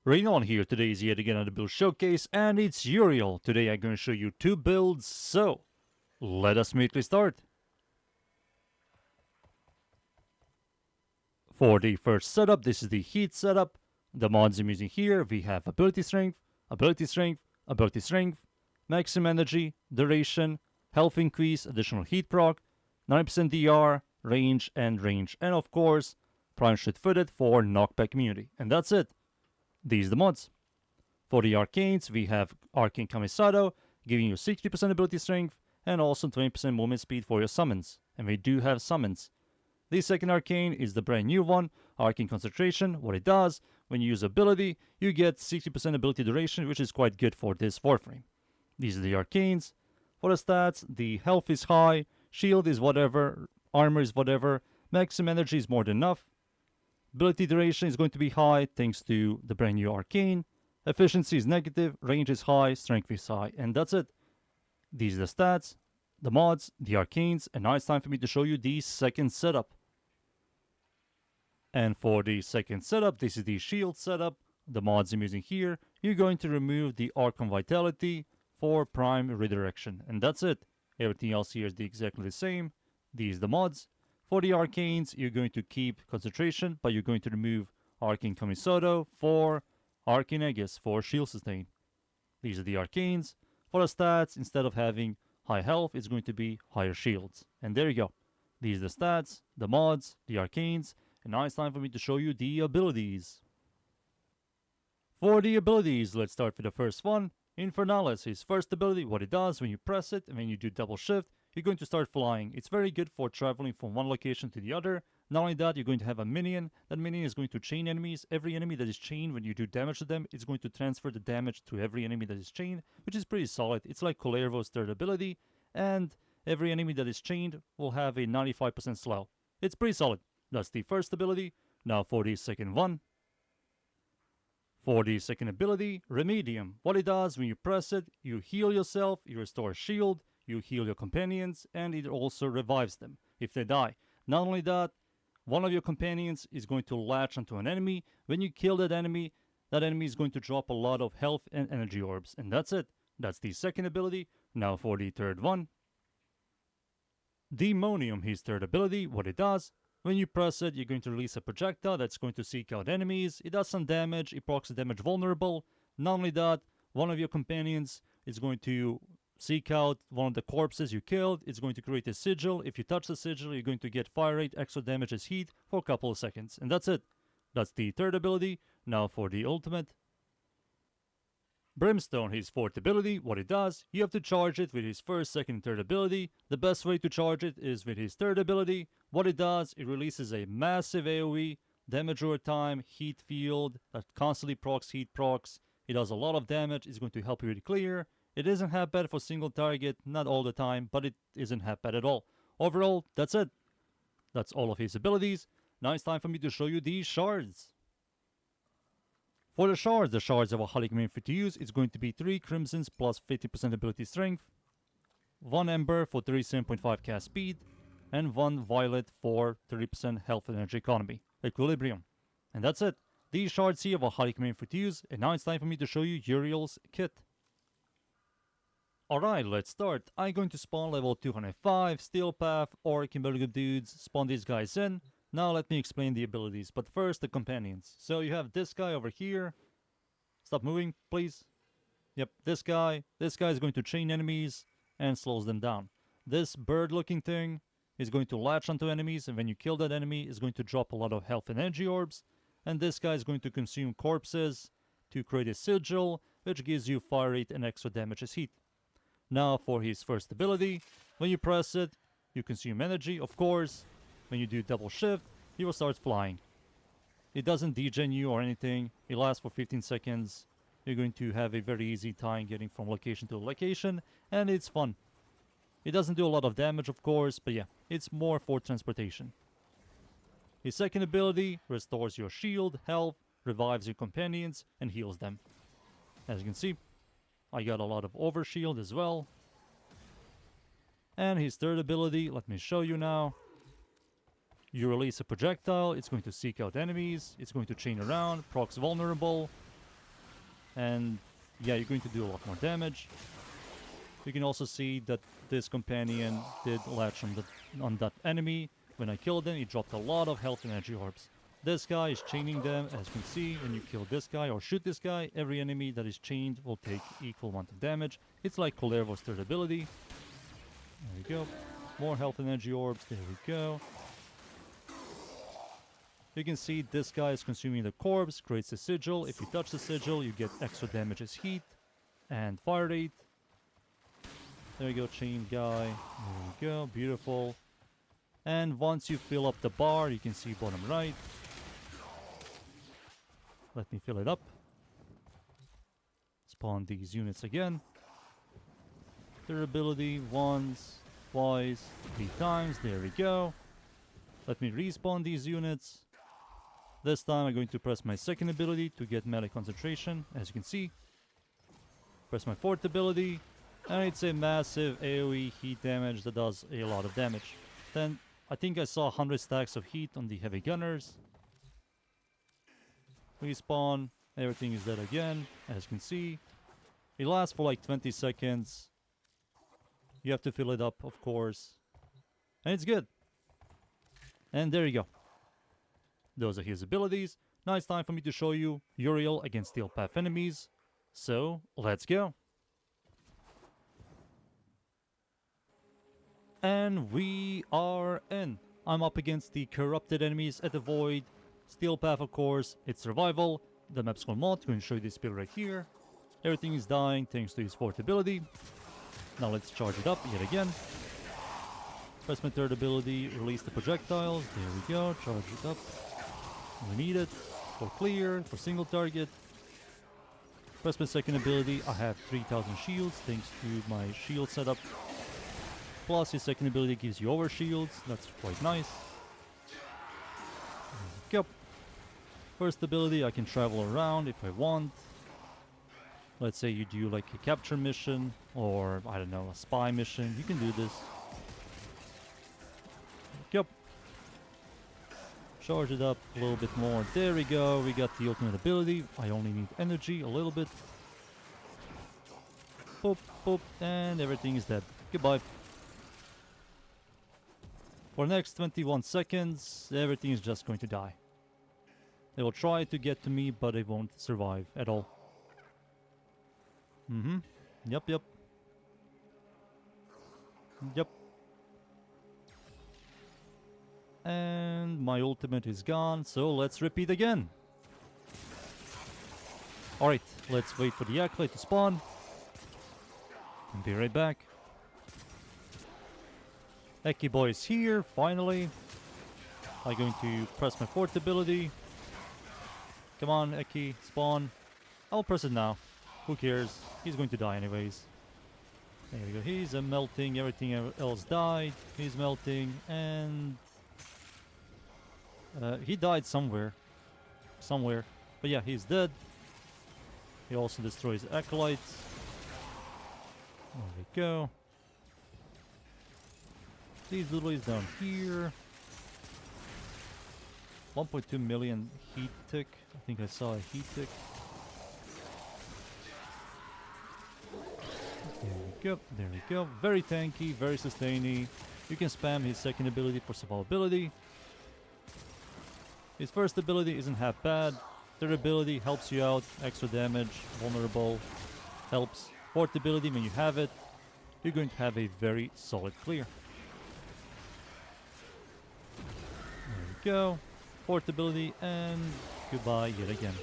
Rain on here. Today is yet again another build showcase, and it's Uriel. Today I'm going to show you two builds, so let us immediately start. For the first setup, this is the heat setup. The mods I'm using here, we have ability strength, ability strength, ability strength, maximum energy, duration, health increase, additional heat proc, 9% DR, range, and of course, prime shoot footed for knockback immunity. And that's it. These are the mods. For the Arcanes, we have Arcane Kamisato, giving you 60% ability strength and also 20% movement speed for your summons. And we do have summons. The second Arcane is the brand new one, Arcane Concentration. What it does, when you use ability, you get 60% ability duration, which is quite good for this Warframe. These are the Arcanes. For the stats, the health is high, shield is whatever, armor is whatever, maximum energy is more than enough. Ability duration is going to be high thanks to the brand new Arcane. Efficiency is negative, range is high, strength is high, and that's it. These are the stats, the mods, the Arcanes, and now it's time for me to show you the second setup. And for the second setup, this is the shield setup. The mods I'm using here, you're going to remove the Archon Vitality for Prime Redirection, and that's it. Everything else here is exactly the same. These are the mods. For the Arcanes, you're going to keep Concentration, but you're going to remove Arcane Kamisato for Arcane Aegis for Shield Sustain. These are the Arcanes. For the stats, instead of having high health, it's going to be higher shields. And there you go. These are the stats, the mods, the Arcanes, and now it's time for me to show you the abilities. For the abilities, let's start with the first one. Infernalis, his first ability, what it does when you press it and when you do double shift, you're going to start flying. It's very good for traveling from one location to the other. Not only that, you're going to have a minion. That minion is going to chain enemies. Every enemy that is chained, when you do damage to them, it's going to transfer the damage to every enemy that is chained, which is pretty solid. It's like Kullervo's third ability, and every enemy that is chained will have a 95% slow. It's pretty solid. That's the first ability. Now for the second one. For the second ability, Remedium. What it does, when you press it, you heal yourself, you restore shield, you heal your companions, and it also revives them if they die. Not only that, one of your companions is going to latch onto an enemy. When you kill that enemy is going to drop a lot of health and energy orbs. And that's it. That's the second ability. Now for the third one. Demonium, his third ability. What it does, when you press it, you're going to release a projectile that's going to seek out enemies. It does some damage. It procs damage vulnerable. Not only that, one of your companions is going to seek out one of the corpses you killed. It's going to create a sigil. If you touch the sigil, you're going to get fire rate, extra damage as heat for a couple of seconds. And that's it. That's the third ability. Now for the ultimate. Brimstone, his fourth ability. What it does, you have to charge it with his first, second, and third ability. The best way to charge it is with his third ability. What it does, it releases a massive AoE, damage over time, heat field, that constantly procs heat procs. It does a lot of damage. It's going to help you with clear. It isn't half bad for single target, not all the time, but it isn't half bad at all. Overall, that's it. That's all of his abilities. Now it's time for me to show you the Shards. For the Shards have a highly command fit to use. It's going to be 3 Crimsons plus 50% ability strength, 1 Ember for 37.5 cast speed, and 1 Violet for 30% health and energy economy. Equilibrium. And that's it. These Shards here have a highly command fit to use, and now it's time for me to show you Uriel's kit. Alright, let's start. I'm going to spawn level 205, Steel Path, Orc, and Good Dudes, spawn these guys in. Now let me explain the abilities, but first the companions. So you have this guy over here. Stop moving, please. Yep, this guy. This guy is going to chain enemies and slows them down. This bird-looking thing is going to latch onto enemies, and when you kill that enemy, is going to drop a lot of health and energy orbs. And this guy is going to consume corpses to create a sigil, which gives you fire rate and extra damage as heat. Now for his first ability, when you press it, you consume energy, of course. When you do double shift, he will start flying. It doesn't degen you or anything. It lasts for 15 seconds. You're going to have a very easy time getting from location to location, and it's fun. It doesn't do a lot of damage, of course, but yeah, it's more for transportation. His second ability restores your shield, health, revives your companions, and heals them. As you can see, I got a lot of overshield as well. And his third ability, let me show you now. You release a projectile, it's going to seek out enemies, it's going to chain around, procs vulnerable, And yeah, you're going to do a lot more damage. You can also see that this companion did latch on that enemy. When I killed him, he dropped a lot of health and energy orbs. This guy is chaining them, as you can see. When you kill this guy or shoot this guy, every enemy that is chained will take equal amount of damage. It's like Kullervo's third ability. There we go. More health and energy orbs. There we go. You can see this guy is consuming the corpse, creates a sigil. If you touch the sigil, you get extra damage as heat and fire rate. There we go, chain guy. There we go, beautiful. And once you fill up the bar, you can see bottom right. Let me fill it up. Spawn these units again. Their ability once, twice, 3 times. There we go. Let me respawn these units. This time I'm going to press my second ability to get melee concentration, as you can see. Press my fourth ability, and it's a massive AoE heat damage that does a lot of damage. Then I think I saw 100 stacks of heat on the heavy gunners. Respawn, everything is dead again, as you can see. It lasts for like 20 seconds. You have to fill it up, of course. And it's good. And there you go. Those are his abilities. Now it's time for me to show you Uriel against Steel Path enemies. So, let's go. And we are in. I'm up against the corrupted enemies at the Void. Steel Path, of course, it's survival. The map's called mod, going to show you this build right here. Everything is dying thanks to his fourth ability. Now let's charge it up yet again. Press my third ability, release the projectiles. There we go, charge it up. We need it for clear, for single target. Press my second ability, I have 3000 shields thanks to my shield setup. Plus his second ability gives you over shields, that's quite nice. There we go. First ability, I can travel around if I want. Let's say you do like a capture mission, or I don't know, a spy mission, you can do this. Yep. Charge it up a little bit more. There we go, we got the ultimate ability. I only need energy a little bit. Boop, boop, and everything is dead. Goodbye. For the next 21 seconds, everything is just going to die. They will try to get to me, but they won't survive at all. Yep. Yep. And my ultimate is gone, so let's repeat again. Alright, let's wait for the Acolyte to spawn. And be right back. Eki boy is here, finally. I'm going to press my fourth ability. Come on, Eki, spawn. I'll press it now. Who cares? He's going to die anyways. There we go. He's melting. Everything else died. He's melting. And... he died somewhere. But yeah, he's dead. He also destroys Acolytes. There we go. These lilies down here. 1.2 million heat tick. I think I saw a heat tick. There we go. Very tanky, very sustaining. You can spam his second ability for survivability. His first ability isn't half bad. Third ability helps you out, extra damage, vulnerable, helps. Fourth ability, when you have it, you're going to have a very solid clear. There we go. Fourth ability, and goodbye yet again.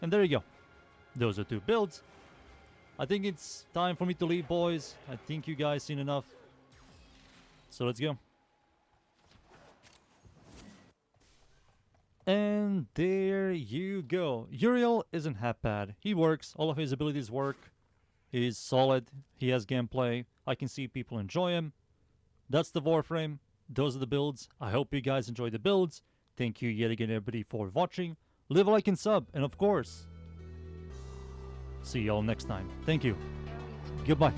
And there you go. Those are 2 builds. I think it's time for me to leave, boys. I think you guys seen enough. So let's go. And there you go. Uriel isn't half bad. He works. All of his abilities work. He's solid. He has gameplay. I can see people enjoy him. That's the Warframe. Those are the builds. I hope you guys enjoy the builds. Thank you yet again, everybody, for watching. Leave a like and sub. And of course, see y'all next time. Thank you. Goodbye.